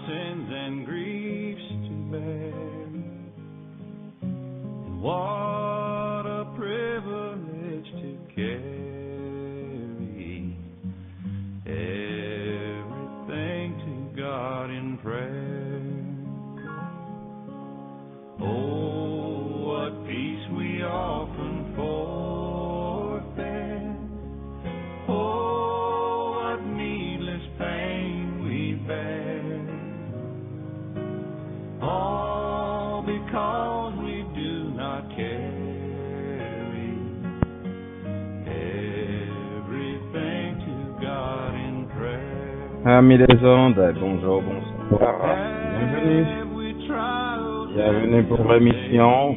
sins and griefs to bear. And what a privilege to carry everything to God in prayer. Oh, what peace we often forfeit. Oh, what needless pain we bear. All because we do not carry everything to God in prayer. Amis des ondes, bonjour, bonsoir, bienvenue. Bienvenue pour l'émission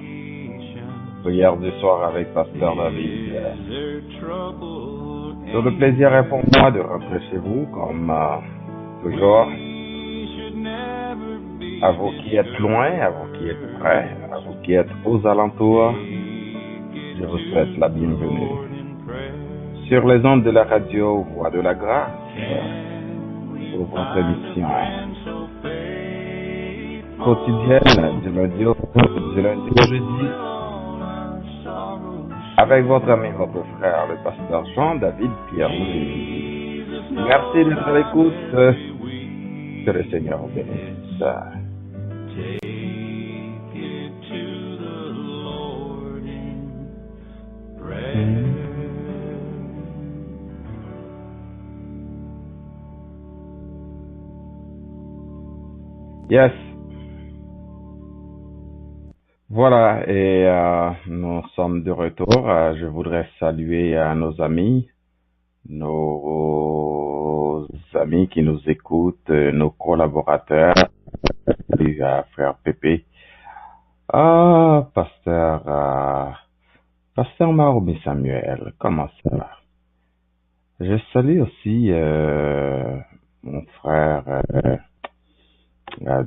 Prière du soir avec Pasteur David. Tout le plaisir est pour moi de rentrer chez vous, comme toujours. À vous qui êtes loin, à vous qui êtes près, à vous qui êtes aux alentours, je vous souhaite la bienvenue. Sur les ondes de la radio Voix de la Grâce, pour votre émission quotidienne du lundi au jeudi, avec votre ami, votre frère, le pasteur Jean-David Pierre-Louis. Merci d'être à l'écoute. Que le Seigneur vous bénisse. Yes. Voilà, et nous sommes de retour. Je voudrais saluer nos amis qui nous écoutent, nos collaborateurs. Salut frère Pépé, pasteur Maromi Samuel, comment ça va? Je salue aussi mon frère,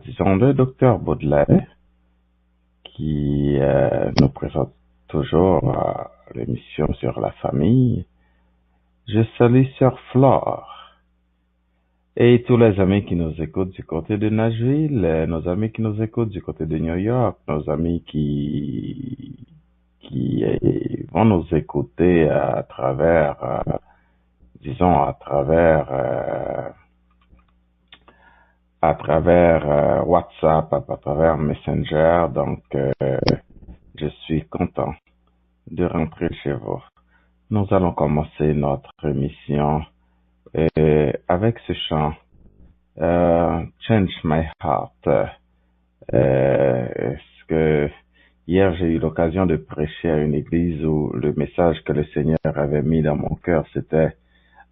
disons le docteur Baudelaire, qui nous présente toujours l'émission sur la famille. Je salue Sœur Flore et tous les amis qui nous écoutent du côté de Nashville, nos amis qui nous écoutent du côté de New York, nos amis qui vont nous écouter à travers, WhatsApp, à travers Messenger. Donc, je suis content de rentrer chez vous. Nous allons commencer notre émission avec ce chant Change My Heart. Est-ce que hier j'ai eu l'occasion de prêcher à une église où le message que le Seigneur avait mis dans mon cœur, c'était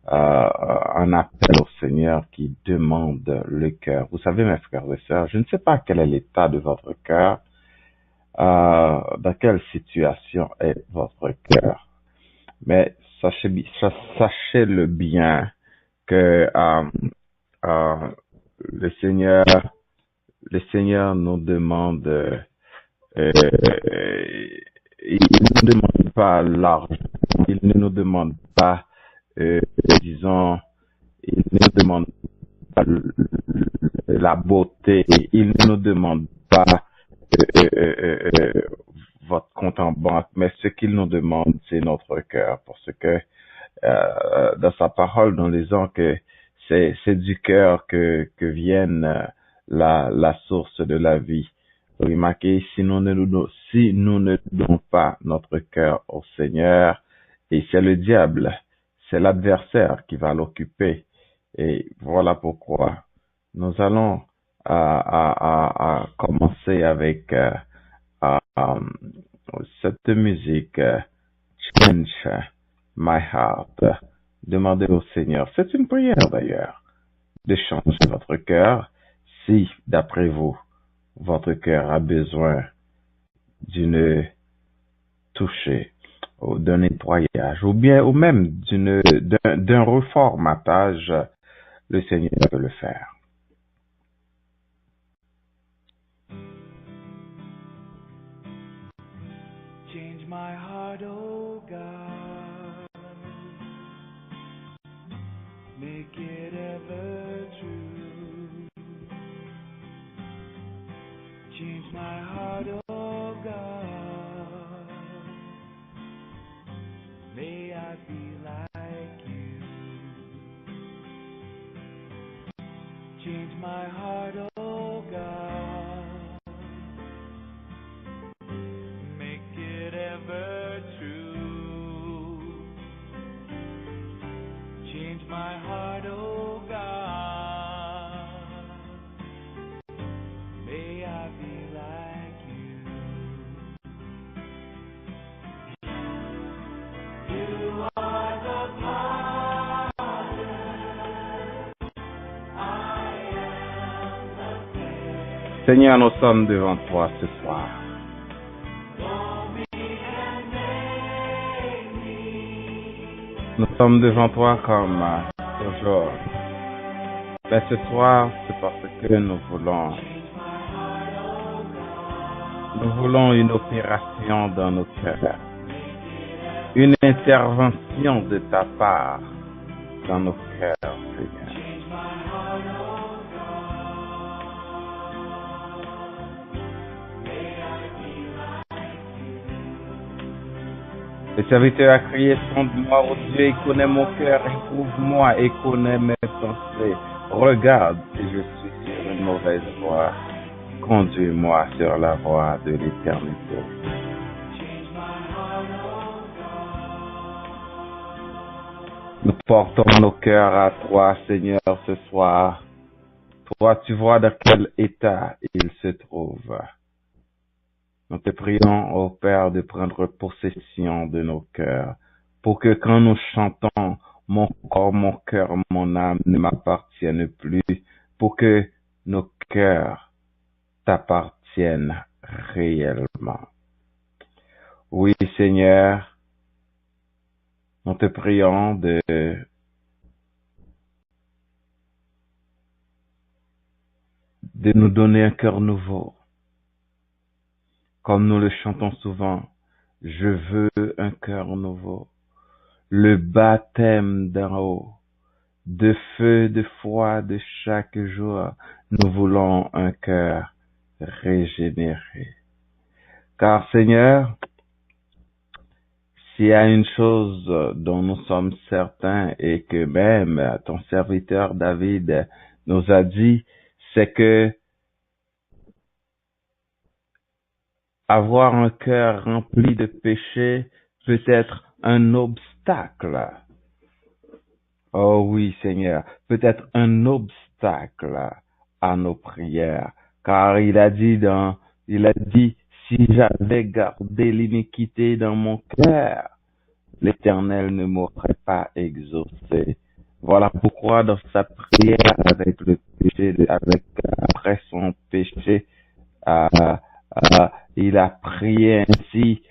un appel au Seigneur qui demande le cœur. Vous savez, mes frères et sœurs, je ne sais pas quel est l'état de votre cœur, dans quelle situation est votre cœur, mais sachez-le bien que le Seigneur nous demande, il ne nous demande pas l'argent, il ne nous demande pas, il ne nous demande pas la beauté, il ne nous demande pas votre compte en banque, mais ce qu'il nous demande, c'est notre cœur, parce que dans sa parole, nous lisons que c'est du cœur que vienne la source de la vie. Remarquez, si nous ne donnons pas notre cœur au Seigneur, et c'est le diable, c'est l'adversaire qui va l'occuper. Et voilà pourquoi nous allons commencer avec cette musique Change My Heart. Demandez au Seigneur, c'est une prière d'ailleurs, de changer votre cœur. Si, d'après vous, votre cœur a besoin d'une toucher ou d'un nettoyage ou même d'un reformatage, le Seigneur peut le faire. Change my heart, oh God, make it ever true. Change my heart, oh God. May I be like you. Change my heart, oh God. Make it ever true. Change my heart, oh God. May I be like you. You are the potter. I am the clay. Seigneur, nous sommes devant toi ce soir. Mold me and make me. Nous sommes devant toi comme toujours. Mais ce soir, c'est parce que nous voulons une opération dans nos cœurs. Une intervention de ta part dans nos cœurs, Seigneur. Le serviteur a crié, sonde-moi, ô Dieu, et connais mon cœur, éprouve-moi et connais mes pensées. Regarde si je suis sur une mauvaise voie. Conduis-moi sur la voie de l'éternité. Nous portons nos cœurs à toi, Seigneur, ce soir. Toi, tu vois dans quel état il se trouve. Nous te prions, ô Père, de prendre possession de nos cœurs, pour que quand nous chantons, mon corps, mon cœur, mon âme ne m'appartiennent plus, pour que nos cœurs t'appartiennent réellement. Oui, Seigneur, nous te prions de nous donner un cœur nouveau. Comme nous le chantons souvent, je veux un cœur nouveau. Le baptême d'en haut, de feu, de foi, de chaque jour, nous voulons un cœur régénéré. Car Seigneur, s'il y a une chose dont nous sommes certains et que même ton serviteur David nous a dit, c'est que avoir un cœur rempli de péché peut être un obstacle. Oh oui, Seigneur, peut être un obstacle à nos prières. Car il a dit, si j'avais gardé l'iniquité dans mon cœur, l'Éternel ne m'aurait pas exaucé. Voilà pourquoi dans sa prière avec le péché, après son péché, il a prié ainsi,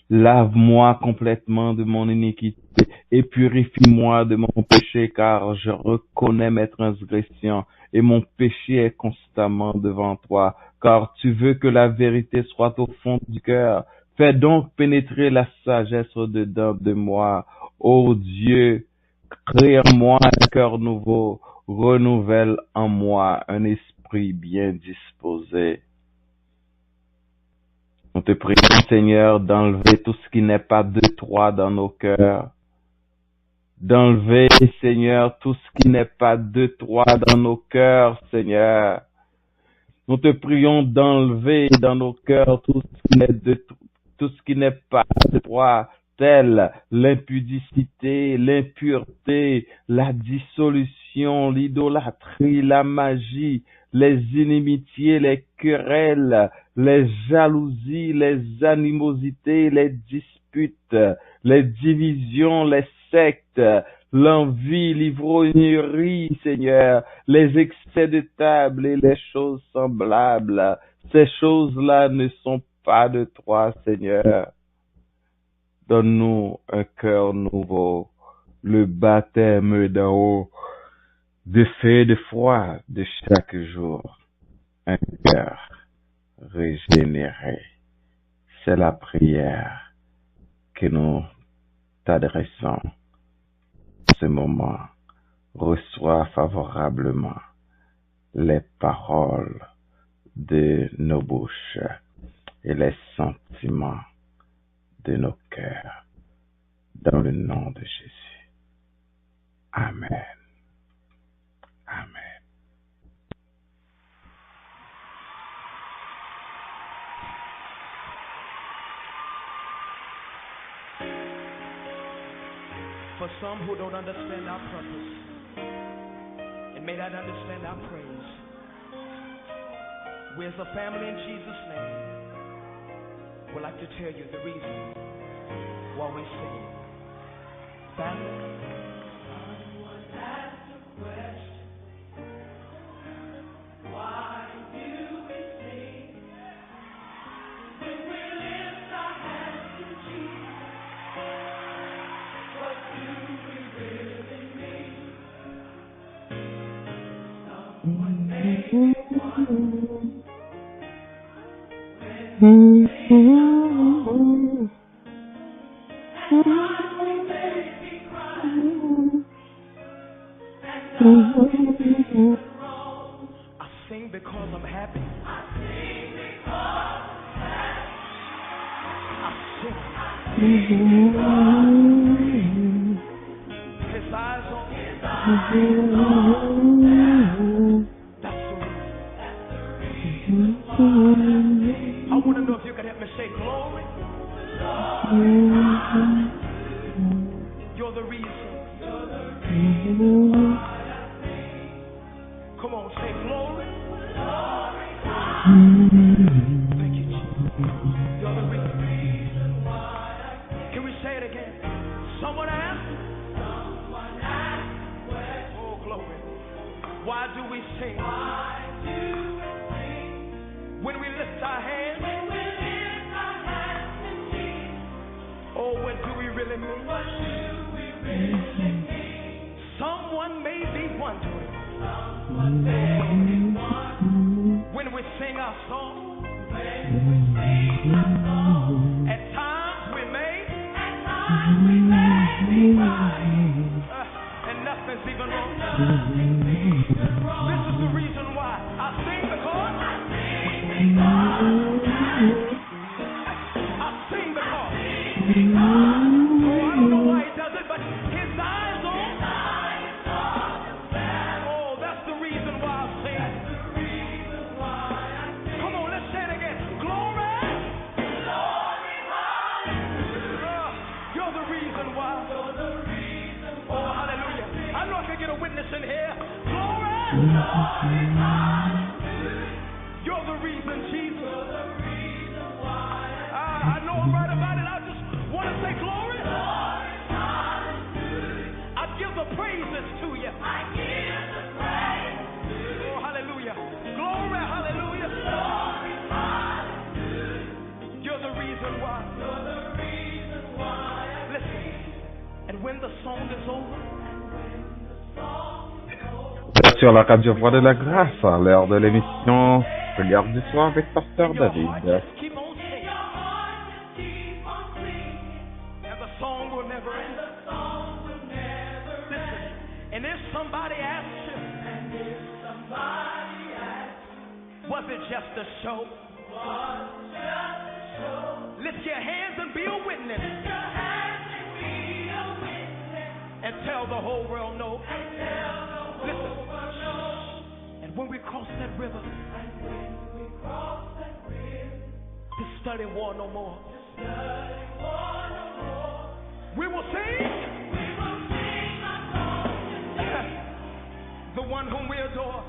lave-moi complètement de mon iniquité et purifie-moi de mon péché, car je reconnais mes transgressions et mon péché est constamment devant toi, car tu veux que la vérité soit au fond du cœur. Fais donc pénétrer la sagesse au-dedans de moi. Ô Dieu, crée en moi un cœur nouveau, renouvelle en moi un esprit bien disposé. Nous te prions, Seigneur, d'enlever tout ce qui n'est pas de toi dans nos cœurs. D'enlever, Seigneur, tout ce qui n'est pas de toi dans nos cœurs, Seigneur. Nous te prions d'enlever dans nos cœurs tout ce qui n'est pas de toi, tel l'impudicité, l'impureté, la dissolution, l'idolâtrie, la magie, les inimitiés, les querelles, les jalousies, les animosités, les disputes, les divisions, les sectes, l'envie, l'ivrognerie, Seigneur, les excès de table et les choses semblables. Ces choses-là ne sont pas de toi, Seigneur. Donne-nous un cœur nouveau, le baptême d'en haut, de feu et de foi de chaque jour. Un cœur régénéré. C'est la prière que nous t'adressons en ce moment. Reçois favorablement les paroles de nos bouches et les sentiments de nos cœurs. Dans le nom de Jésus. Amen. Amen. For some who don't understand our purpose and may not understand our praise, we as a family in Jesus' name would like to tell you the reason why we sing. Family, someone asked a question. Why do we sing when we lift our hands to Jesus? What do we really mean? Someone made me wonder when we sing. I sing because I'm happy. I sing because I'm happy. I sing. His eyes on me. That's the reason. I want to know if you can help me say glory. You're the reason. Come on, say glory. Thank you, Jesus. You're the reason why. Can we say it again? Someone asked. Oh, glory. Why do we sing? When we lift our hands. Oh, what do we really mean? Someone may be wondering when we sing our song. At times we may and nothing's even wrong. This is the reason why I sing because oh, I don't know why he does it, but his eyes on. Oh, that's the reason why I sing. Come on, let's say it again. Glory. You're the reason why. Oh, hallelujah. I know I can get a witness in here. Glory. You're the reason, Jesus. I know I'm right about it. I just want to say glory. I give the praises to you. Oh, hallelujah. Glory, hallelujah. You're the reason why. Listen, and when the song is over, Sur la radio Voix de la Grâce, à l'heure de l'émission Regard du soir avec Pasteur David. keep on singing. And the song will never end. Listen, and if somebody asks you, was it just a show? Lift your hands and be a witness. And tell the whole world no. Listen. And when we cross that river, to study war no more. We will sing. The one whom we adore.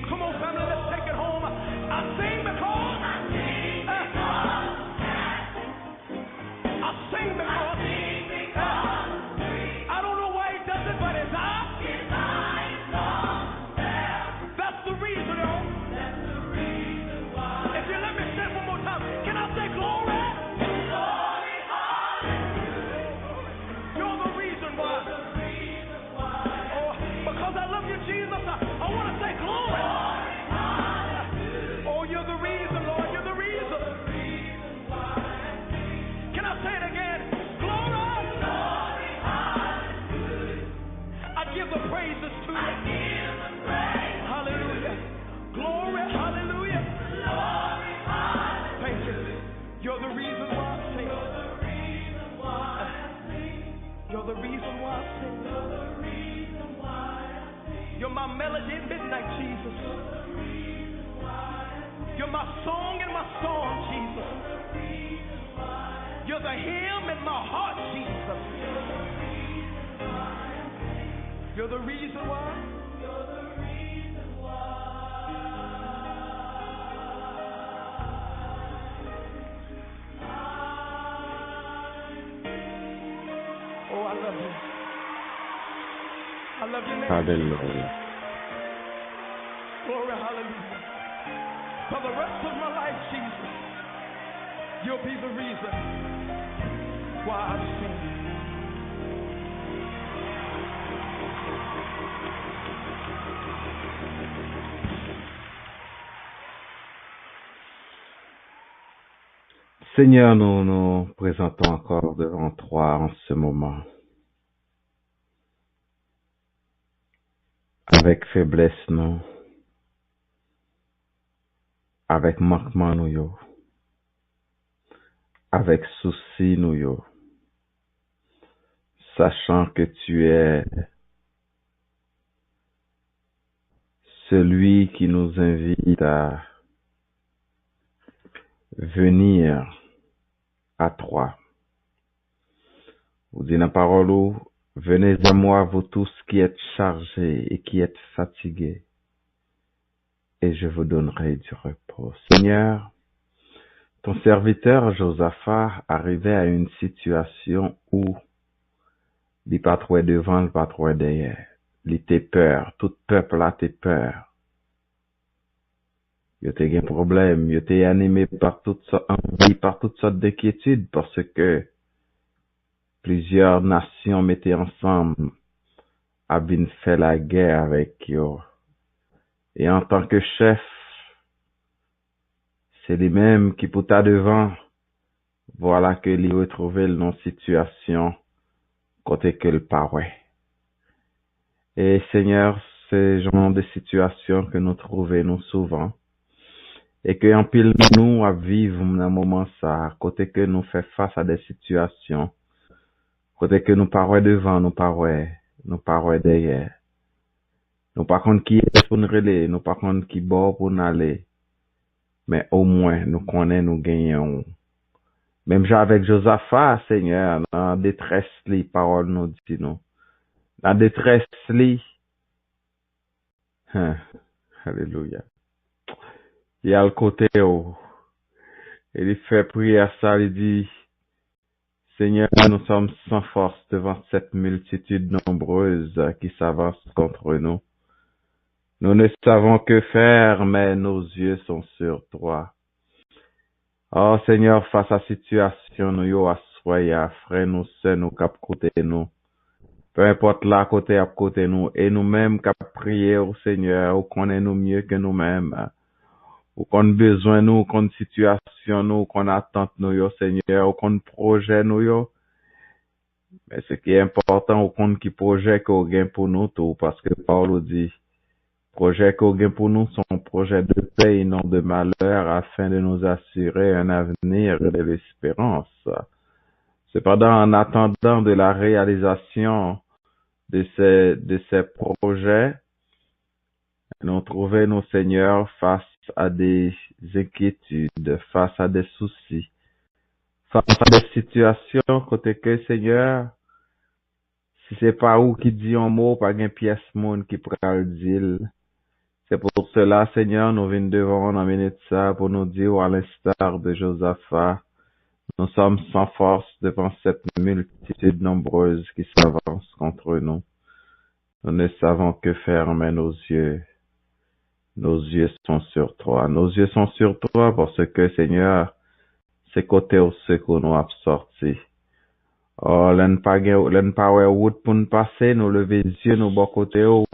Come on, family, let's take it home. I sing because. I sing because. I don't know why he does it, but his eyes. That's the reason, y'all. If you let me say it one more time, can I say glory? day and midnight, Jesus. You're my song and my storm, Jesus. You're the hymn in my heart, Jesus. You're the reason why. Oh, I love you. I love your name. Hallelujah. Glory, hallelujah. For the rest of my life, Jesus, you'll be the reason why I sing. Seigneur, nous nous présentons encore devant toi en ce moment. Avec faiblesse, nous. Avec manquement, nous, yo. Avec souci, nous, yo. Sachant que tu es celui qui nous invite à venir à toi. Vous dites dans la parole, venez à moi, vous tous qui êtes chargés et qui êtes fatigués, et je vous donnerai du repos. Seigneur, ton serviteur Josaphat arrivait à une situation où il pas trop devant, il pas trop derrière. Il était peur, tout peuple a été peur. Il était un problème, il était animé par toutes sortes d'envies, par toutes sortes d'inquiétudes, parce que plusieurs nations mettaient ensemble, avaient fait la guerre avec eux. Et en tant que chef, c'est lui-même qui pouta devant. Voilà que lui retrouvé dans situation côté que le paraît. Et Seigneur, c'est genre de situation que nous trouvons nous souvent. Et que en pile nous à vivre dans un moment ça, côté que nous fait face à des situations, côté que nous paraît devant, nous paraît derrière. Nous par contre qui est pour nous relayer, nous par contre qui bord pour nous aller. Mais au moins, nous connaissons, nous gagnons. Même avec Josaphat, Seigneur, dans la détresse, les paroles nous disent nous. Dans la détresse, alléluia. Il y a le côté où il fait prière ça, il dit, Seigneur, nous sommes sans force devant cette multitude nombreuse qui s'avance contre nous. Nous ne savons que faire, mais nos yeux sont sur toi. Oh Seigneur, face à la situation, nous y assoyons, frère, nous sommes nous cap côté nous. Peu importe là côté à côté nous, et nous-mêmes cap prier au Seigneur, ou connaît nous mieux que nous-mêmes. Ou qu'on besoin nous, qu'on situation nous, qu'on attente nous yo Seigneur, ou qu'on projet nous yo. Mais ce qui est important, ou qu'on qui projet qu'on gagne pour nous tout, parce que Paul dit, projet qu'on gagne pour nous sont projets de paix et non de malheur, afin de nous assurer un avenir et de l'espérance. Cependant, en attendant de la réalisation de ces projets, nous trouvons nos seigneurs face à des inquiétudes, face à des soucis, face à des situations côté que Seigneur, si c'est pas où qui dit un mot, pas une pièce monde qui pourra le dire. C'est pour cela, Seigneur, nous venons devant en minute ça pour nous dire, à l'instar de Josaphat, nous sommes sans force devant cette multitude nombreuse qui s'avance contre nous. Nous ne savons que faire, mais nos yeux sont sur toi. Nos yeux sont sur toi parce que, Seigneur, c'est côté au secours nous a sorti. Oh, l'en pas route pour nous passer, nous lever les yeux, nous bon côté ou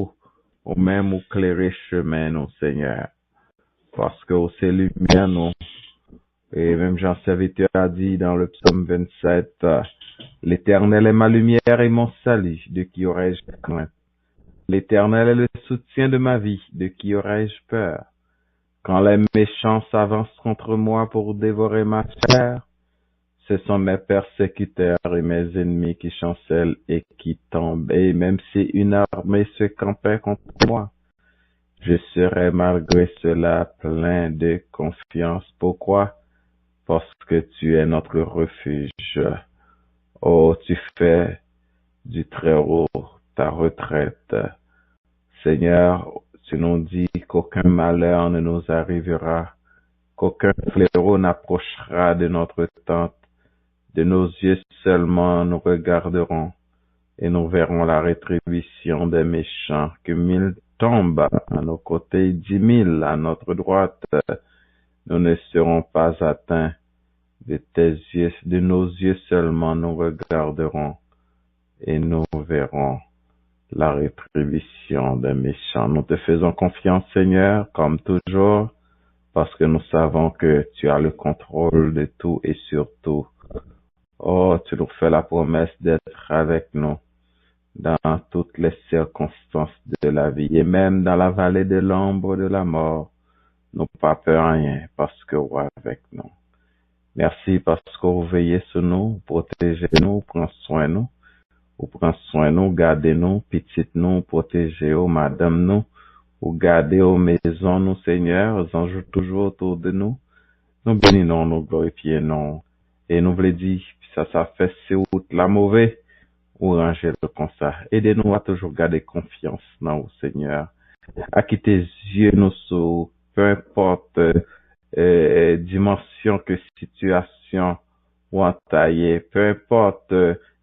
même ou clairer chemin, nous, Seigneur. Parce que c'est lumière, nous. Et même Jean Serviteur a dit dans le psaume 27, l'Éternel est ma lumière et mon salut, de qui aurais-je crainte? L'Éternel est le soutien de ma vie, de qui aurais-je peur? Quand les méchants s'avancent contre moi pour dévorer ma chair, ce sont mes persécuteurs et mes ennemis qui chancellent et qui tombent. Et même si une armée se campait contre moi, Je serai malgré cela plein de confiance. Pourquoi? Parce que tu es notre refuge. Oh, tu fais du Très-Haut ta retraite. Seigneur, tu nous dis qu'aucun malheur ne nous arrivera, qu'aucun fléau n'approchera de notre tente. De nos yeux seulement nous regarderons et nous verrons la rétribution des méchants, que 1000 tombent à nos côtés, 10 000 à notre droite. Nous ne serons pas atteints. De tes yeux, de nos yeux seulement nous regarderons et nous verrons la rétribution des méchants. Nous te faisons confiance, Seigneur, comme toujours, parce que nous savons que tu as le contrôle de tout et surtout. Oh, tu nous fais la promesse d'être avec nous dans toutes les circonstances de la vie et même dans la vallée de l'ombre de la mort. Nous pas peur rien parce que vous êtes avec nous. Merci parce que vous veillez sur nous, protégez-nous, prenez soin de nous. Vous prenez soin de nous, gardez-nous, petite nous, protégez-nous, madame nous, ou gardez aux maisons nous, Seigneur, aux anges toujours autour de nous. Nous bénissons, nous glorifions, et nous voulons dire, ça fait c'est route la mauvaise, ou ranger le comme ça. Aidez-nous à toujours garder confiance dans vous, Seigneur. À quitter yeux nous sur, peu importe, dimension que situation ou entaillée, peu importe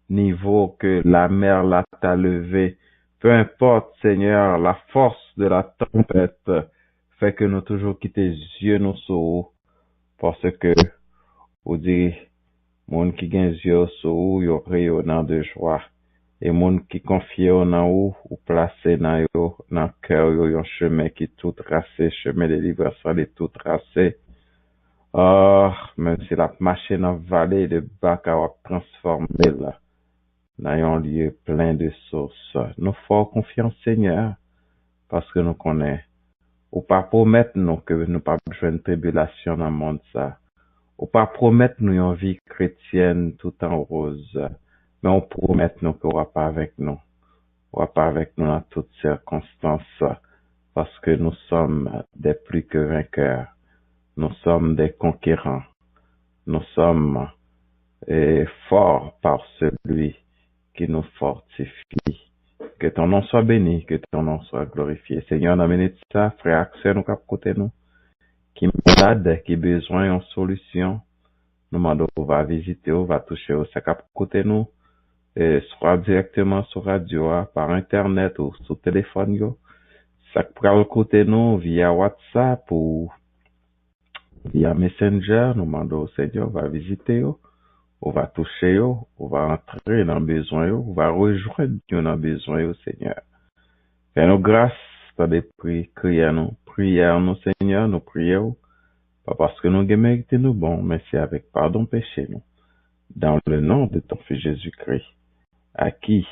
niveau que la mer l'a t'a levé, peu importe, Seigneur, la force de la tempête fait que nous toujours quitter yeux nous sur vous, parce que vous dites, monde qui gagne yeux sur vous, y aurait dans de joie. Et monde qui confie en vous, ou placé dans yo, dans cœur yo, un chemin qui tout tracé, chemin de libération est tout tracé. Même si la machine dans vallée de bac a transformé là, dans un lieu plein de sources. Nous faisons confiance, Seigneur, parce que nous connaissons. Ou pas promettre nous que nous pas besoin de tribulation dans le monde ça. Ou pas promettre nous une vie chrétienne tout en rose. Mais on promet nous qu'on va pas avec nous. On va pas avec nous dans toutes circonstances. Parce que nous sommes des plus que vainqueurs. Nous sommes des conquérants. Nous sommes forts par celui qui nous fortifie. Que ton nom soit béni, que ton nom soit glorifié. Seigneur, dans minute ça, frère Axel, nous cap côté nous, qui malade, qui besoin d'une solution, nous demandons, on va visiter, on va toucher, ça cap côté nous, soit directement sur radio, par internet ou sur téléphone, yo. Ça cap côté nous, via WhatsApp ou via Messenger, nous demandons, Seigneur, on va visiter, yo. On va toucher, yo, on va entrer dans le besoin, yo, on va rejoindre dans le besoin, yo, Seigneur. Fais-nous grâce par des prières, nous, Seigneur, nous prions, pas parce que nous mérité nous bon, mais c'est avec pardon péché, nous. Dans le nom de ton Fils Jésus-Christ, à qui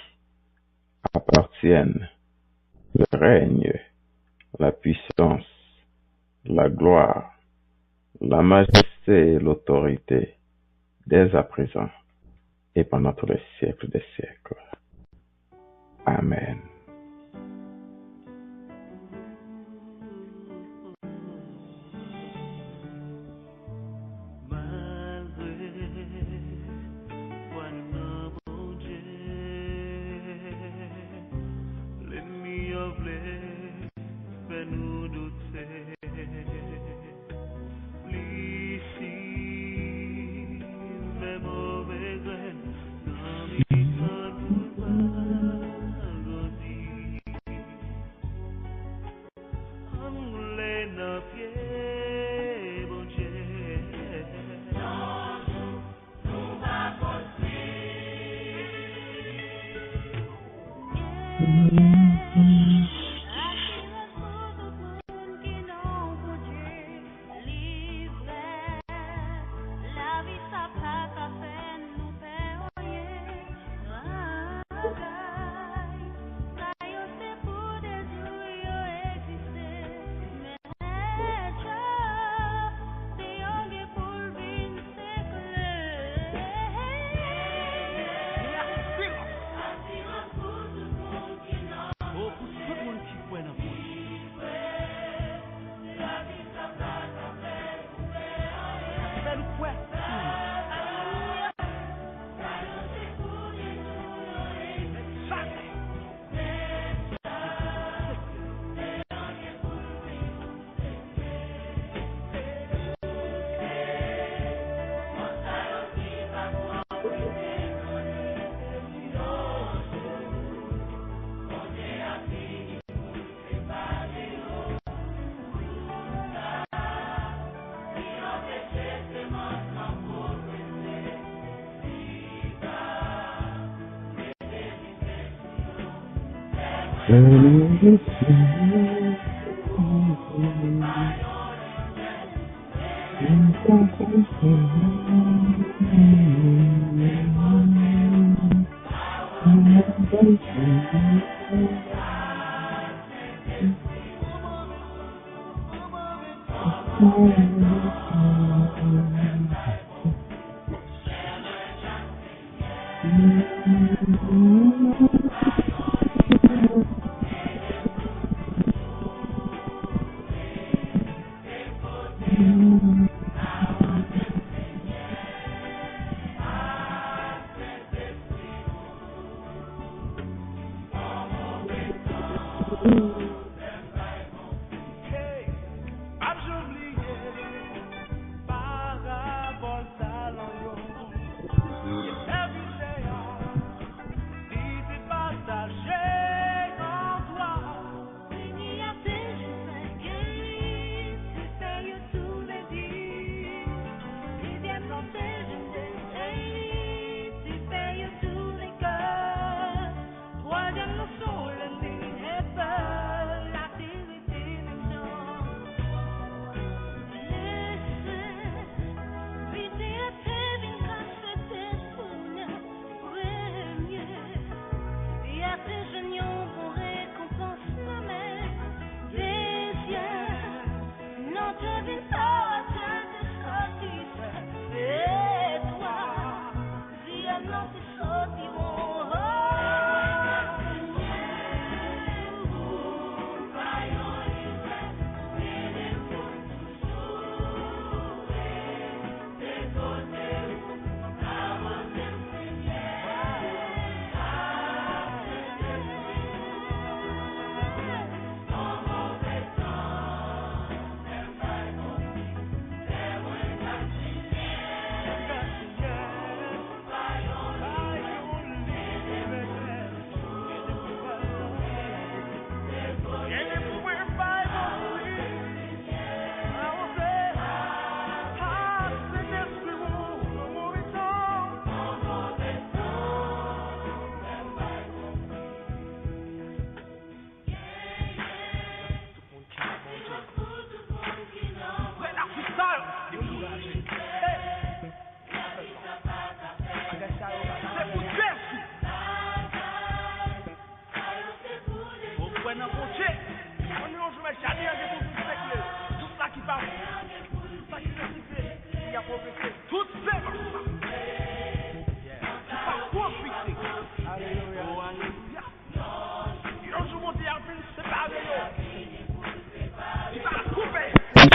appartiennent le règne, la puissance, la gloire, la majesté et l'autorité, dès à présent et pendant tous les siècles des siècles. Amen.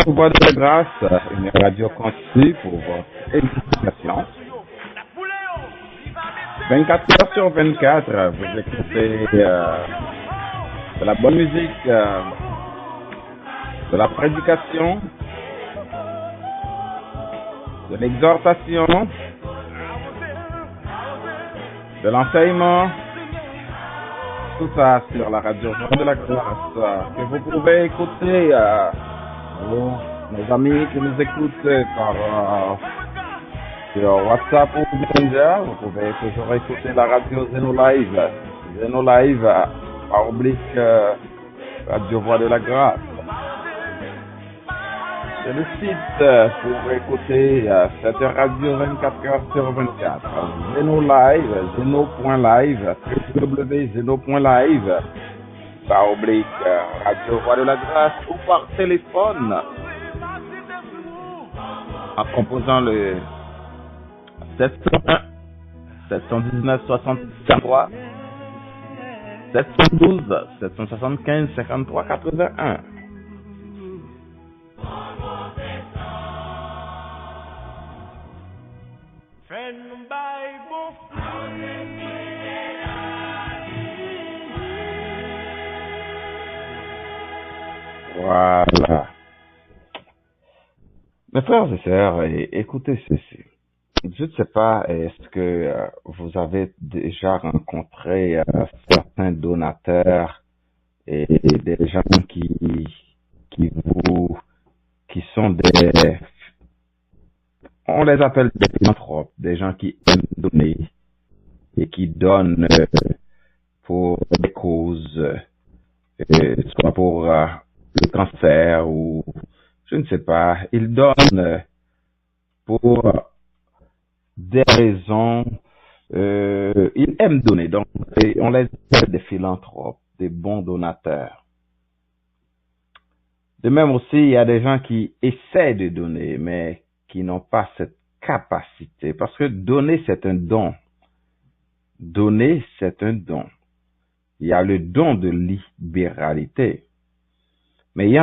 Voix de la grâce, une radio conçue pour votre édification. 24 heures sur 24, vous écoutez de la bonne musique, de la prédication, de l'exhortation, de l'enseignement, tout ça sur la radio Voix de la grâce que vous pouvez écouter. Nos amis qui nous écoutent sur WhatsApp ou Messenger, vous pouvez toujours écouter la radio Zeno Live. Zeno Live, par oblique Radio Voix de la Grâce. C'est le site pour écouter cette radio 24 heures sur 24. Zeno Live, Zeno.live, www.zeno.live. Par oblique Radio Voix de la Grâce ou par téléphone en composant le 701 719 63 712 775 53 81. Voilà. Mes frères et sœurs, écoutez ceci. Je ne sais pas, est-ce que vous avez déjà rencontré certains donateurs et des gens qui sont des, on les appelle des philanthropes, des gens qui aiment donner et qui donnent pour des causes soit pour le cancer ou je ne sais pas. Il donne pour des raisons. Il aime donner. Donc, on les appelle des philanthropes, des bons donateurs. De même aussi, il y a des gens qui essaient de donner, mais qui n'ont pas cette capacité. Parce que donner, c'est un don. Donner, c'est un don. Il y a le don de libéralité. Mais il y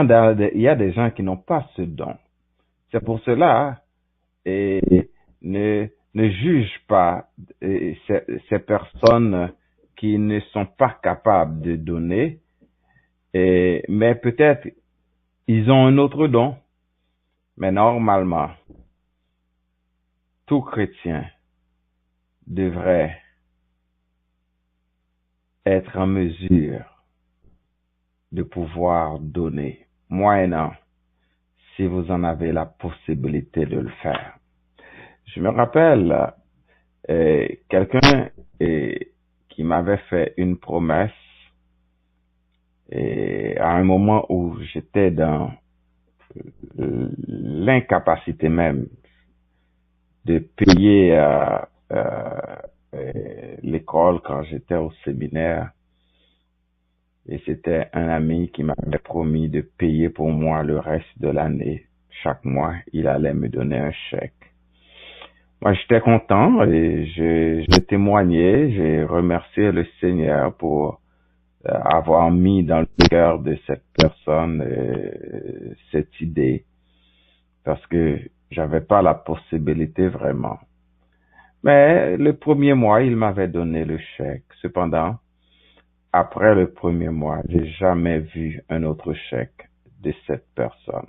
a des gens qui n'ont pas ce don. C'est pour cela, ne juge pas ces personnes qui ne sont pas capables de donner, mais peut-être ils ont un autre don. Mais normalement, tout chrétien devrait être en mesure de pouvoir donner, moyennant si vous en avez la possibilité de le faire. Je me rappelle quelqu'un qui m'avait fait une promesse à un moment où j'étais dans l'incapacité même de payer l'école quand j'étais au séminaire. Et c'était un ami qui m'avait promis de payer pour moi le reste de l'année. Chaque mois, il allait me donner un chèque. Moi, j'étais content et j'ai témoigné, j'ai remercié le Seigneur pour avoir mis dans le cœur de cette personne cette idée. Parce que j'avais pas la possibilité vraiment. Mais le premier mois, il m'avait donné le chèque. Cependant, après le premier mois, j'ai jamais vu un autre chèque de cette personne.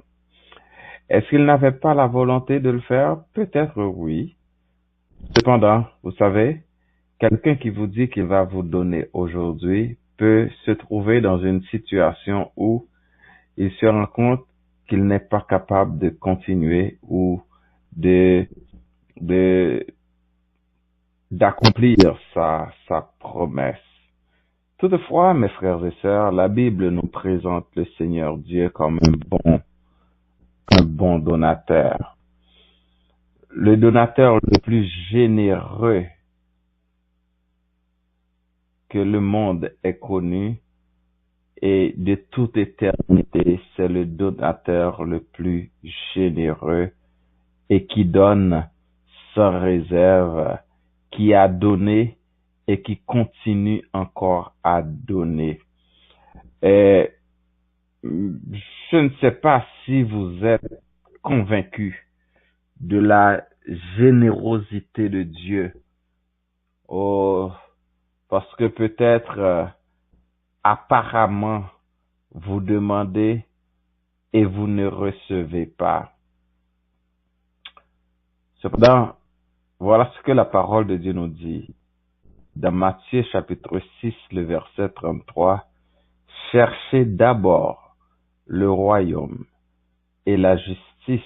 Est-ce qu'il n'avait pas la volonté de le faire? Peut-être oui. Cependant, vous savez, quelqu'un qui vous dit qu'il va vous donner aujourd'hui peut se trouver dans une situation où il se rend compte qu'il n'est pas capable de continuer ou d'accomplir sa promesse. Toutefois, mes frères et sœurs, la Bible nous présente le Seigneur Dieu comme un bon donateur. Le donateur le plus généreux que le monde ait connu et de toute éternité, c'est le donateur le plus généreux et qui donne sans réserve, qui a donné et qui continue encore à donner. Et je ne sais pas si vous êtes convaincus de la générosité de Dieu. Oh, parce que peut-être, apparemment, vous demandez et vous ne recevez pas. Cependant, voilà ce que la parole de Dieu nous dit. Dans Matthieu chapitre 6, le verset 33, « Cherchez d'abord le royaume et la justice.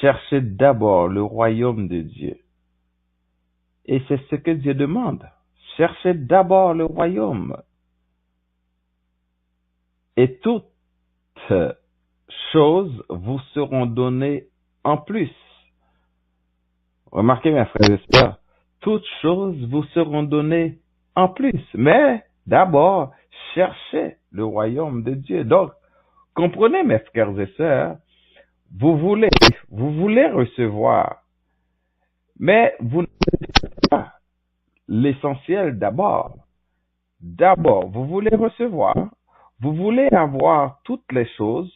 Cherchez d'abord le royaume de Dieu. » Et c'est ce que Dieu demande. Cherchez d'abord le royaume. Et toutes choses vous seront données en plus. Remarquez, mes frères et sœurs, toutes choses vous seront données en plus. Mais d'abord, cherchez le royaume de Dieu. Donc, comprenez, mes frères et sœurs, vous voulez recevoir, mais vous ne faites pas l'essentiel d'abord. D'abord, vous voulez recevoir, vous voulez avoir toutes les choses,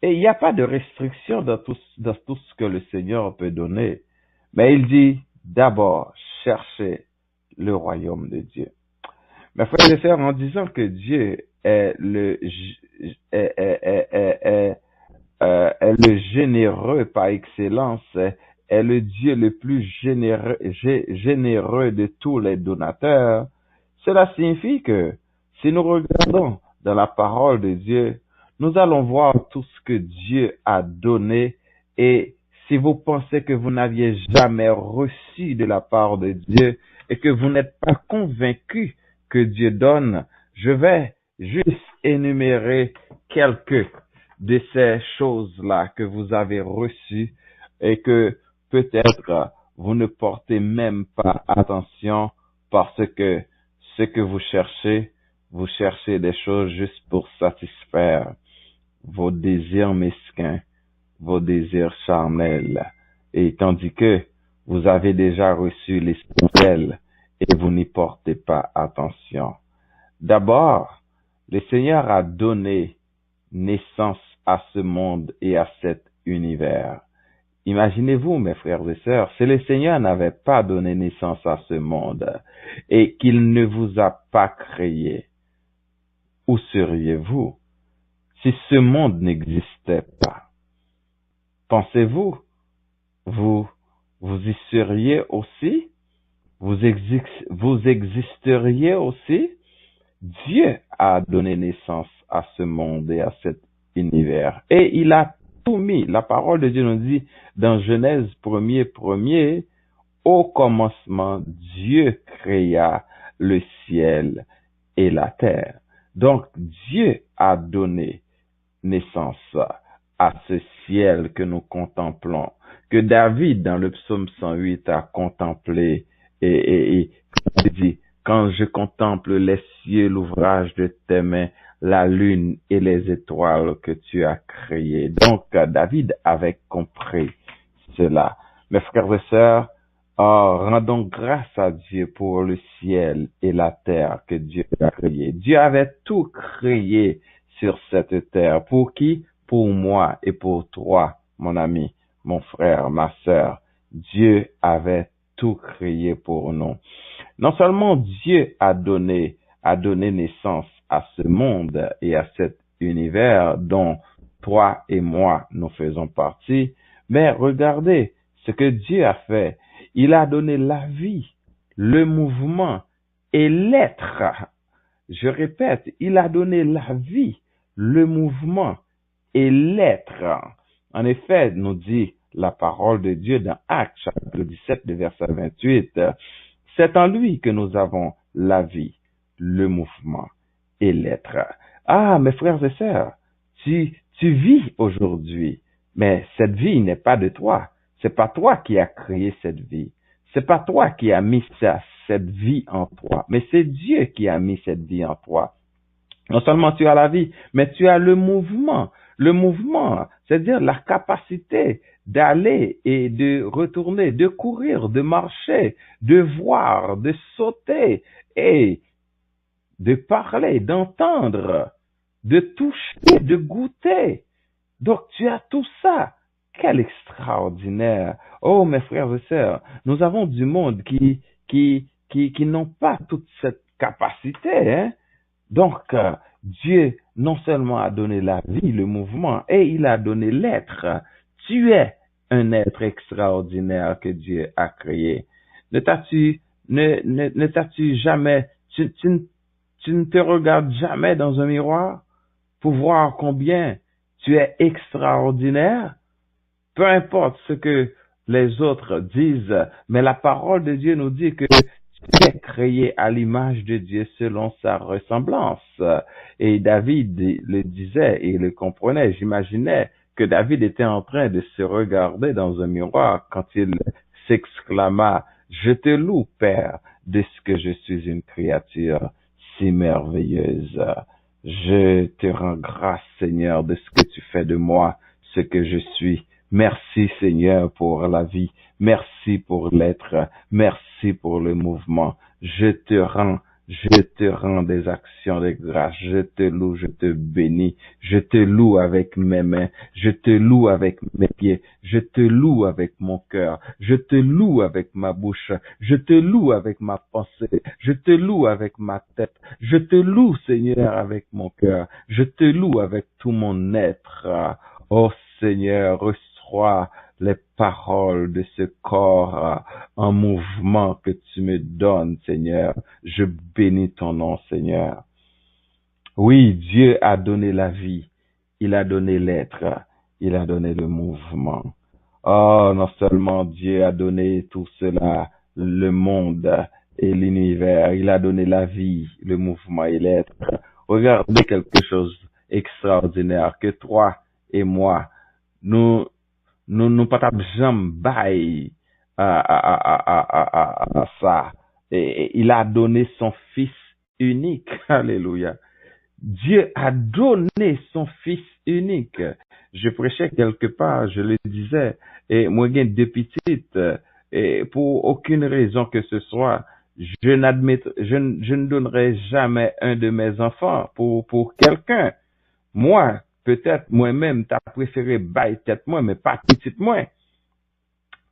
et il n'y a pas de restriction dans tout ce que le Seigneur peut donner. Mais il dit, d'abord, cherchez le royaume de Dieu. Mes frères et sœurs, en disant que Dieu est le généreux par excellence, est le Dieu le plus généreux de tous les donateurs, cela signifie que si nous regardons dans la parole de Dieu, nous allons voir tout ce que Dieu a donné, et si vous pensez que vous n'aviez jamais reçu de la part de Dieu et que vous n'êtes pas convaincu que Dieu donne, je vais juste énumérer quelques de ces choses-là que vous avez reçues et que peut-être vous ne portez même pas attention parce que ce que vous cherchez des choses juste pour satisfaire vos désirs mesquins, vos désirs charnels, et tandis que vous avez déjà reçu l'essentiel et vous n'y portez pas attention. D'abord, le Seigneur a donné naissance à ce monde et à cet univers. Imaginez-vous, mes frères et sœurs, si le Seigneur n'avait pas donné naissance à ce monde et qu'il ne vous a pas créé, où seriez-vous si ce monde n'existait pas? Pensez-vous, vous y seriez aussi? Vous existeriez aussi? Dieu a donné naissance à ce monde et à cet univers. Et il a tout mis. La parole de Dieu nous dit dans Genèse 1er, au commencement, Dieu créa le ciel et la terre. Donc, Dieu a donné naissance à ce ciel que nous contemplons, que David, dans le psaume 108, a contemplé et dit, quand je contemple les cieux, l'ouvrage de tes mains, la lune et les étoiles que tu as créées. Donc, David avait compris cela. Mes frères et sœurs, rendons grâce à Dieu pour le ciel et la terre que Dieu a créé. Dieu avait tout créé sur cette terre. Pour qui? Pour moi et pour toi, mon ami, mon frère, ma sœur. Dieu avait tout créé pour nous. Non seulement Dieu a donné naissance à ce monde et à cet univers dont toi et moi nous faisons partie, mais regardez ce que Dieu a fait. Il a donné la vie, le mouvement et l'être. Je répète, il a donné la vie, le mouvement et l'être. En effet, nous dit la parole de Dieu dans Actes, chapitre 17, verset 28, c'est en lui que nous avons la vie, le mouvement et l'être. Ah, mes frères et sœurs, tu vis aujourd'hui, mais cette vie n'est pas de toi. C'est pas toi qui as créé cette vie. C'est pas toi qui as mis cette vie en toi, mais c'est Dieu qui a mis cette vie en toi. Non seulement tu as la vie, mais tu as le mouvement. Le mouvement, c'est-à-dire la capacité d'aller et de retourner, de courir, de marcher, de voir, de sauter et de parler, d'entendre, de toucher, de goûter. Donc tu as tout ça. Quel extraordinaire. Oh, mes frères et sœurs, nous avons du monde qui n'ont pas toute cette capacité, hein. Donc, Dieu non seulement a donné la vie, le mouvement, et il a donné l'être. Tu es un être extraordinaire que Dieu a créé. Ne t'as-tu jamais, tu ne te regardes jamais dans un miroir pour voir combien tu es extraordinaire? Peu importe ce que les autres disent, mais la parole de Dieu nous dit que tu es créé à l'image de Dieu selon sa ressemblance. Et David le disait et le comprenait. J'imaginais que David était en train de se regarder dans un miroir quand il s'exclama, « Je te loue, Père, de ce que je suis une créature si merveilleuse. Je te rends grâce, Seigneur, de ce que tu fais de moi, ce que je suis. Merci, Seigneur, pour la vie. Merci pour l'être. Merci pour le mouvement. Je te rends des actions de grâce. Je te loue, je te bénis. Je te loue avec mes mains. Je te loue avec mes pieds. Je te loue avec mon cœur. Je te loue avec ma bouche. Je te loue avec ma pensée. Je te loue avec ma tête. Je te loue, Seigneur, avec mon cœur. Je te loue avec tout mon être. Oh Seigneur, reçois les paroles de ce corps en mouvement que tu me donnes, Seigneur. Je bénis ton nom, Seigneur. Oui, Dieu a donné la vie. Il a donné l'être. Il a donné le mouvement. Oh, non seulement Dieu a donné tout cela, le monde et l'univers. Il a donné la vie, le mouvement et l'être. Regardez quelque chose extraordinaire que toi et moi, nous pas jamais bail à ça. Et il a donné son fils unique. Alléluia. Dieu a donné son fils unique. Je prêchais quelque part, je le disais, et moi j'ai deux petites, et pour aucune raison que ce soit, je ne donnerai jamais un de mes enfants pour quelqu'un. Moi, peut-être moi-même, t'as préféré bailler tête moi, mais pas petite moi.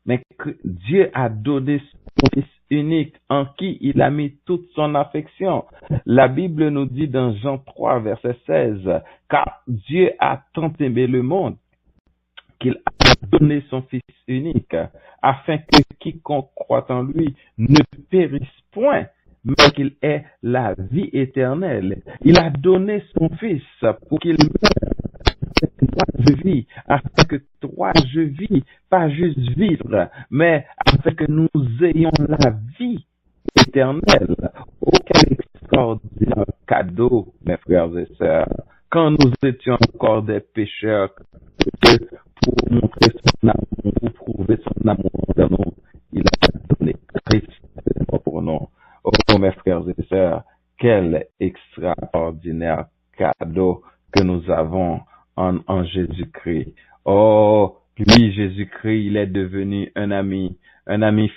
Mais Dieu a donné son Fils unique en qui il a mis toute son affection. La Bible nous dit dans Jean 3, verset 16, car Dieu a tant aimé le monde qu'il a donné son Fils unique, afin que quiconque croit en lui ne périsse point, mais qu'il ait la vie éternelle. Il a donné son Fils pour qu'il meure. Toi, je vis, afin que toi, je vis, pas juste vivre, mais afin que nous ayons la vie éternelle. Oh, quel extraordinaire cadeau, mes frères et sœurs. Quand nous étions encore des pécheurs, que pour montrer son amour, pour prouver son amour envers nous, il a donné Christ pour nous. Oh, mes frères et sœurs, quel extraordinaire cadeau que nous avons en Jésus-Christ. Oh, lui, Jésus-Christ, il est devenu un ami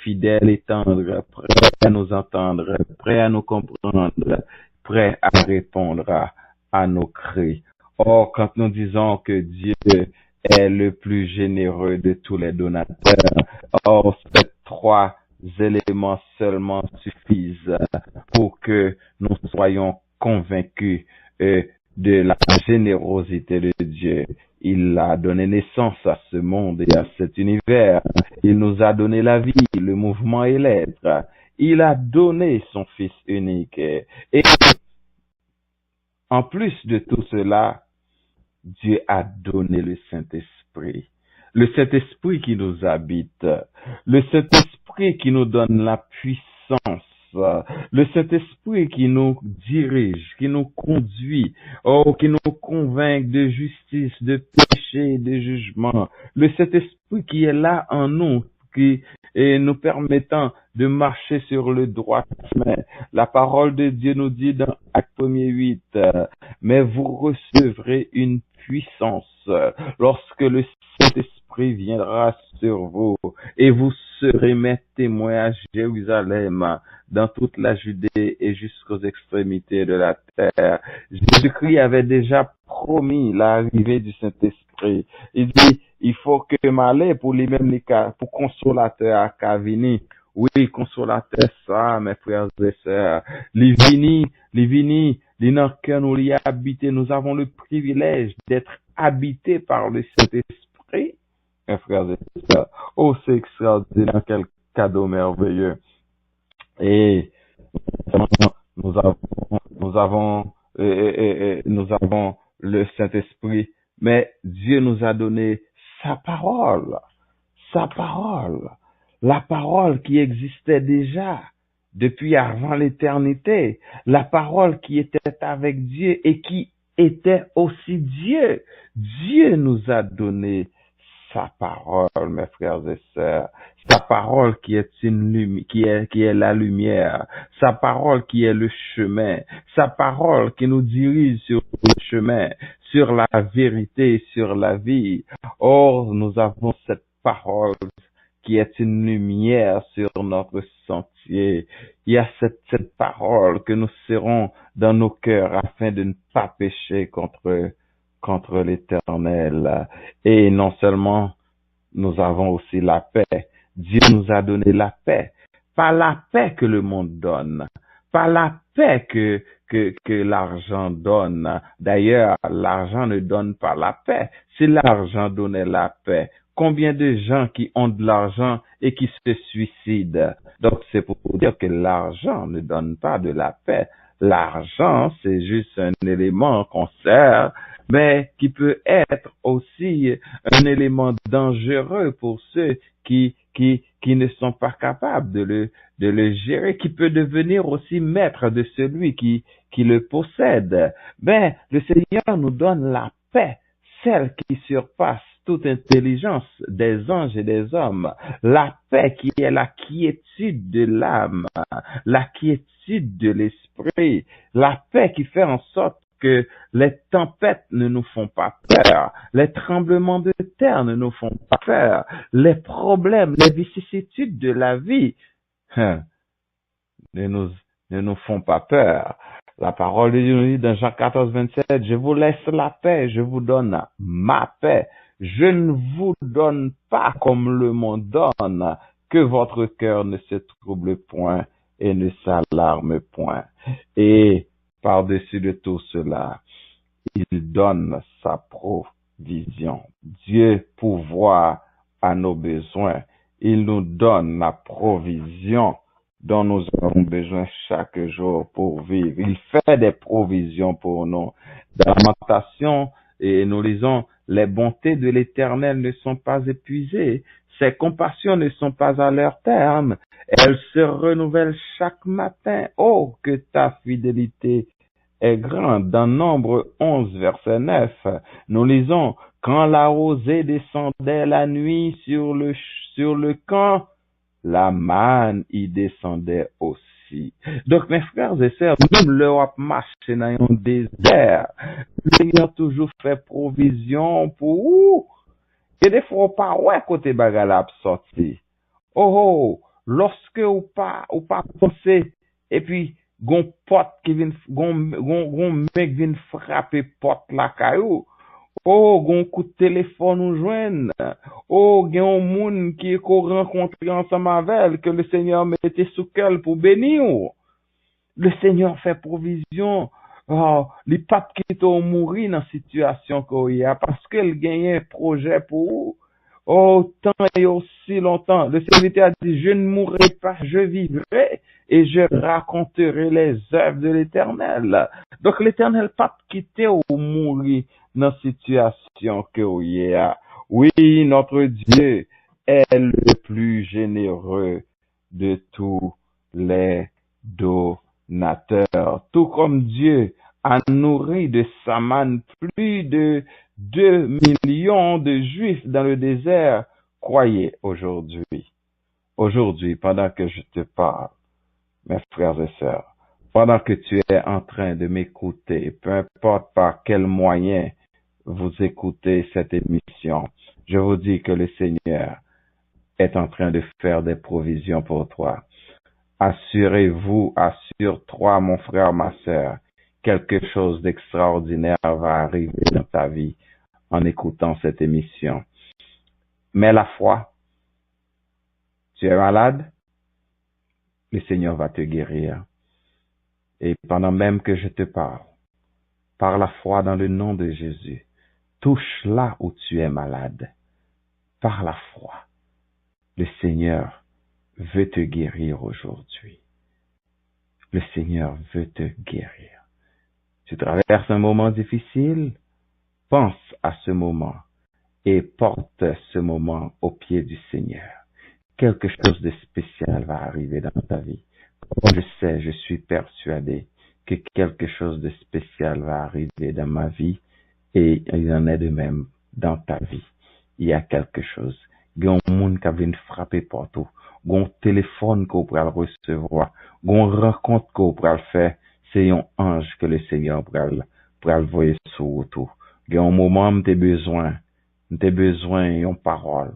fidèle et tendre, prêt à nous entendre, prêt à nous comprendre, prêt à répondre à nos cris. Oh, quand nous disons que Dieu est le plus généreux de tous les donateurs, oh, ces trois éléments seulement suffisent pour que nous soyons convaincus de la générosité de Dieu. Il a donné naissance à ce monde et à cet univers. Il nous a donné la vie, le mouvement et l'être. Il a donné son Fils unique. Et en plus de tout cela, Dieu a donné le Saint-Esprit. Le Saint-Esprit qui nous habite. Le Saint-Esprit qui nous donne la puissance. Le Saint-Esprit qui nous dirige, qui nous conduit, oh, qui nous convainc de justice, de péché, de jugement. Le Saint-Esprit qui est là en nous, qui est nous permettant de marcher sur le droit chemin. La parole de Dieu nous dit dans Actes 8, mais vous recevrez une puissance lorsque le Saint-Esprit viendra sur vous et vous serez mes témoins à Jérusalem, dans toute la Judée et jusqu'aux extrémités de la terre. Jésus-Christ avait déjà promis l'arrivée du Saint-Esprit. Il dit, il faut que m'aller pour lui-même pour consolateur à Cavini. Oui, consolateur ça, mes frères et sœurs. Les vini, les dans cœur nous y habiter. Nous avons le privilège d'être habités par le Saint-Esprit. Mes frères et sœurs. Oh, c'est extraordinaire, quel cadeau merveilleux. Et nous avons le Saint-Esprit, mais Dieu nous a donné sa parole, la parole qui existait déjà depuis avant l'éternité, la parole qui était avec Dieu et qui était aussi Dieu. Dieu nous a donné sa parole, mes frères et sœurs, sa parole qui est qui est la lumière, sa parole qui est le chemin, sa parole qui nous dirige sur le chemin, sur la vérité, sur la vie. Or, nous avons cette parole qui est une lumière sur notre sentier. Il y a cette parole que nous serrons dans nos cœurs afin de ne pas pécher contre l'Éternel. Et non seulement nous avons aussi la paix. Dieu nous a donné la paix. Pas la paix que le monde donne. Pas la paix que l'argent donne. D'ailleurs, l'argent ne donne pas la paix. Si l'argent donnait la paix, combien de gens qui ont de l'argent et qui se suicident? Donc, c'est pour dire que l'argent ne donne pas de la paix. L'argent, c'est juste un élément qu'on sert, mais qui peut être aussi un élément dangereux pour ceux qui qui ne sont pas capables de le gérer, qui peut devenir aussi maître de celui qui le possède. Ben, le Seigneur nous donne la paix, celle qui surpasse toute intelligence des anges et des hommes. La paix qui est la quiétude de l'âme, la quiétude de l'esprit, la paix qui fait en sorte que les tempêtes ne nous font pas peur, les tremblements de terre ne nous font pas peur, les problèmes, les vicissitudes de la vie ne nous font pas peur. La parole de Dieu nous dit dans Jean 14, 27, je vous laisse la paix, je vous donne ma paix. Je ne vous donne pas comme le monde donne, que votre cœur ne se trouble point et ne s'alarme point. Et par-dessus de tout cela, il donne sa provision. Dieu pourvoit à nos besoins. Il nous donne la provision dont nous avons besoin chaque jour pour vivre. Il fait des provisions pour nous. Dans Lamentation, et nous lisons, les bontés de l'Éternel ne sont pas épuisées. Ses compassions ne sont pas à leur terme. Elles se renouvellent chaque matin. Oh, que ta fidélité est grande. Dans Nombre 11, verset 9, nous lisons, quand la rosée descendait la nuit sur le camp, la manne y descendait aussi. Donc, mes frères et sœurs, même l'Europe marche dans un désert. Le Seigneur toujours fait provision pour vous. Et des fois, pas ouais côté bagala sorti. Oh, lorsque ou pas penser, et puis, gon porte qui vient, gon mec vient frapper porte la caillou. Oh, gon coup de téléphone ou joindre. Oh, gen un moun qui est qu'on rencontre ensemble avec elle, que le Seigneur mettait sous cœur pour bénir. Le Seigneur fait provision. Oh, les papes qui t'ont mouru dans la situation qu'il y a, parce qu'elle gagne un projet pour vous. Oh, tant et aussi longtemps. Le Seigneur a dit, je ne mourrai pas, je vivrai et je raconterai les œuvres de l'Éternel. Donc l'Éternel pas quitté ou mourir dans la situation qu'il y a. Oui, notre Dieu est le plus généreux de tous les donateurs. Tout comme Dieu a nourri de sa manne plus de 2 millions de Juifs dans le désert, croyez aujourd'hui, pendant que je te parle, mes frères et sœurs, pendant que tu es en train de m'écouter, peu importe par quel moyen vous écoutez cette émission, je vous dis que le Seigneur est en train de faire des provisions pour toi. Assurez-vous, assure-toi, mon frère, ma sœur, quelque chose d'extraordinaire va arriver dans ta vie en écoutant cette émission. Mais la foi, tu es malade, le Seigneur va te guérir. Et pendant même que je te parle, par la foi dans le nom de Jésus, touche là où tu es malade. Par la foi, le Seigneur veut te guérir aujourd'hui. Le Seigneur veut te guérir. Tu traverses un moment difficile, pense à ce moment et porte ce moment au pied du Seigneur. Quelque chose de spécial va arriver dans ta vie. Je sais, je suis persuadé que quelque chose de spécial va arriver dans ma vie et il en est de même dans ta vie. Il y a quelque chose. Il y a un monde qui vient frapper partout. Il y a un téléphone qu'on pourra recevoir. Il y a une rencontre qu'on pourra faire. C'est un ange que le Seigneur pourra le voir sur autour. Il y a un moment où tu as besoin d'une parole.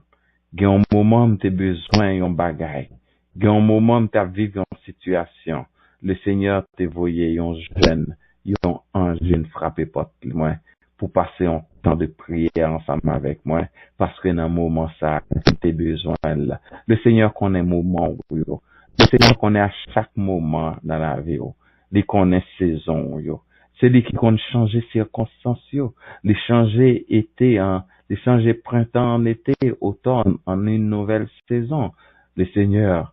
Il y a un moment où tu as besoin d'un bagage. Il y a un moment où tu as vécu une situation. Le Seigneur t'a envoyé un jeune, un ange vient frapper porte loin pour passer un temps de prière ensemble avec moi, parce que dans un moment ça, tu as besoin là. Le Seigneur connaît le moment où yo. Le Seigneur connaît à chaque moment dans la vie yo. Il connaît saison yo. C'est lui qui connaît changer circonstances yo. Il changer changer printemps en été, automne en une nouvelle saison. Le Seigneur,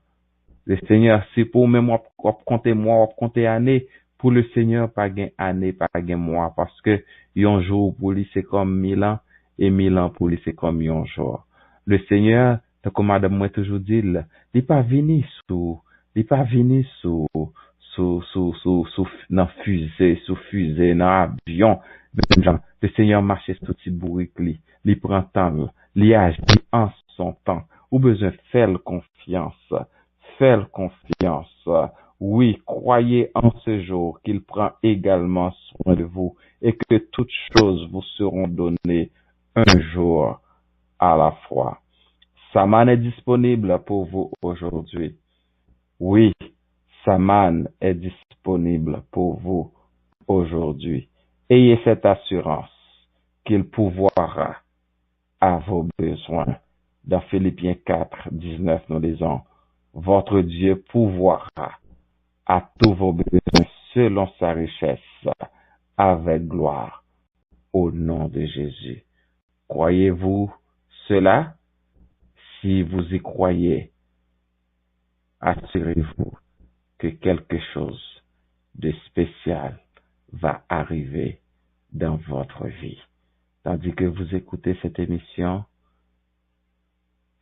c'est pour même moi compter année, pour le Seigneur pas gain année, pas gain mois, parce que un jour pour lui c'est comme 1000 ans et 1000 ans pour lui c'est comme un jour. Le Seigneur Donc, comme madame moi toujours dit, il pas venu dans fusée, dans avion. Même genre, le Seigneur marche sous petit bourrique, il prend temps, il agit en son temps. Ou besoin faire confiance. Oui, croyez en ce jour qu'il prend également soin de vous et que toutes choses vous seront données un jour à la fois. Sa manne est disponible pour vous aujourd'hui. Oui, sa manne est disponible pour vous aujourd'hui. Ayez cette assurance qu'il pourvoira à vos besoins. Dans Philippiens 4, 19, nous lisons, votre Dieu pourvoira à tous vos besoins selon sa richesse avec gloire au nom de Jésus. Croyez-vous cela? Si vous y croyez, assurez-vous que quelque chose de spécial va arriver dans votre vie. Tandis que vous écoutez cette émission,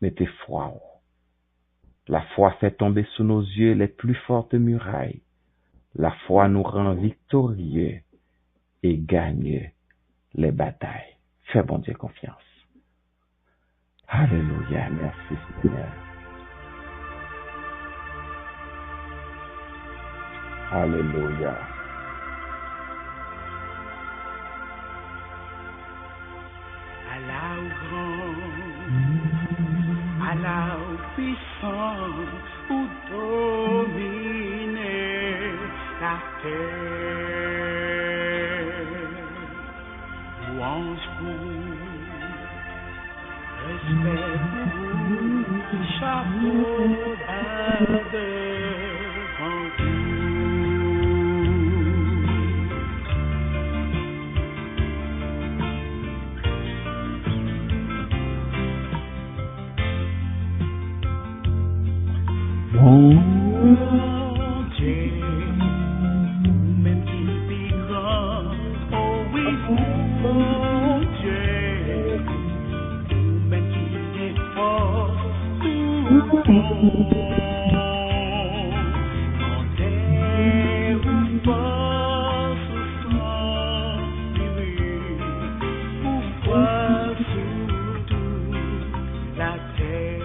mettez foi en vous. La foi fait tomber sous nos yeux les plus fortes murailles. La foi nous rend victorieux et gagne les batailles. Fais bon Dieu confiance. Alléluia, merci Seigneur. Alléluia. Allah grand, Allah puissant, pour dominer la terre. Louange pour, respect pour, chapeau devant vous. Mon Dieu, même qui vit grand, oh oui, mon Dieu, même qui est fort, tout bon, en terre ou force sans limite, pourquoi sur toute la terre.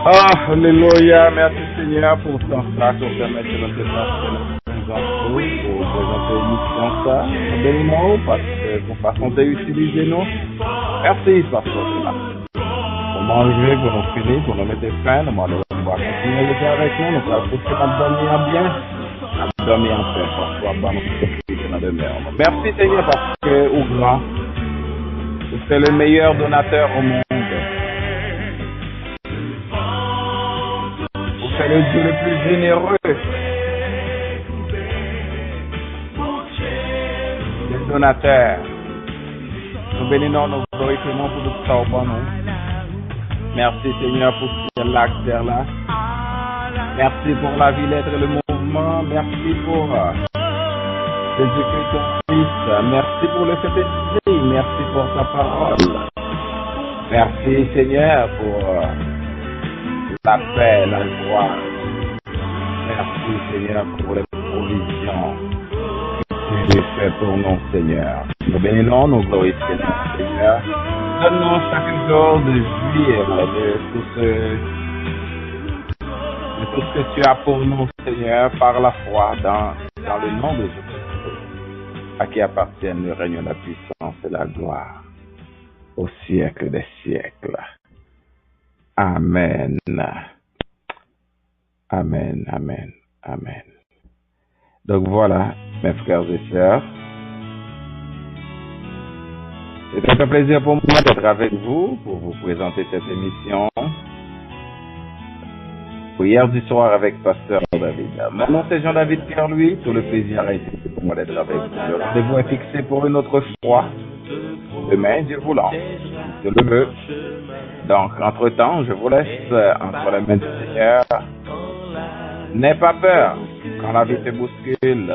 Ah, alléluia, merci Seigneur pour ton ça, pour permettre de notre présence pour présenter l'émission ça. Nous bénissons parce que pour façon d'utiliser nous. Merci parce que c'est là. Pour manger, pour nous finir, pour nous mettre fin, nous allons continuer le faire avec nous, nous allons pousser à dormir bien, à dormir en paix, parce qu'on va nous profiter dans demeure. Merci Seigneur parce que, au grand, tu es le meilleur donateur au monde. C'est le Dieu le plus généreux. Le donateur. Nous bénissons, nous glorifions pour tout ça au bon nom. Merci Seigneur pour ce l'acteur là. Merci pour la vie, l'être et le mouvement. Merci pour Jésus-Christ ton Fils. Merci pour le Saint-Esprit. Merci pour ta parole. Merci Seigneur pour la paix, la joie. Merci Seigneur pour les provisions que tu fais pour nous Seigneur. Nous bénissons, nous glorifions Seigneur. Donne-nous chaque jour de jouir de tout ce que tu as pour nous Seigneur par la foi dans le nom de Jésus. À qui appartiennent le règne, la puissance et la gloire au siècle des siècles. Amen. Amen, amen, amen. Donc voilà, mes frères et sœurs. C'est un plaisir pour moi d'être avec vous pour vous présenter cette émission. Prière du soir avec Pasteur David. Mon nom c'est Jean-David Pierre-Louis. Tout le plaisir a été pour moi d'être avec vous. Le rendez-vous est fixé pour une autre fois. Demain, Dieu voulant. Je le veux. Donc, entre-temps, je vous laisse entre les mains du Seigneur. N'aie pas peur quand la vie te bouscule.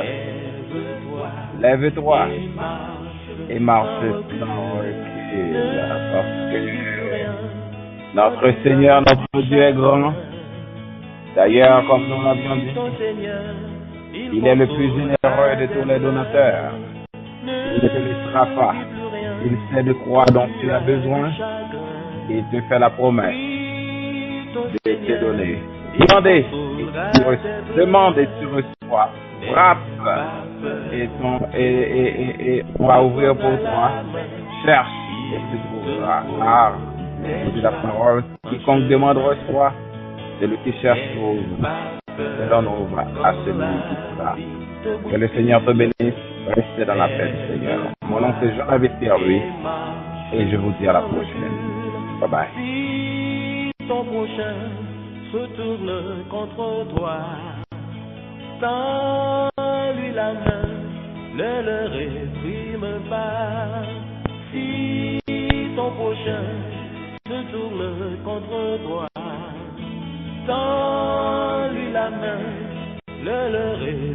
Lève-toi et marche sans recul. Parce que notre Seigneur, notre Dieu est grand. D'ailleurs, comme nous l'avions dit, il est le plus généreux de tous les donateurs. Il ne te laissera pas. Il sait de quoi dont tu as besoin. Il te fait la promesse de te donner. Demande et tu reçois. Frappe et on va ouvrir pour toi. Cherche et tu trouveras. Car, c'est la parole, quiconque demande reçoit. Celui qui cherche trouve. Et l'on ouvre à celui qui sera. Que le Seigneur te bénisse. Restez dans la paix du Seigneur. Mon nom c'est Jean-David Pierre-Louis et je vous dis à la prochaine. Bye bye. Si ton prochain se tourne contre toi, tends-lui la main, ne le réprime pas. Si ton prochain se tourne contre toi, tends-lui la main, ne le réprime pas.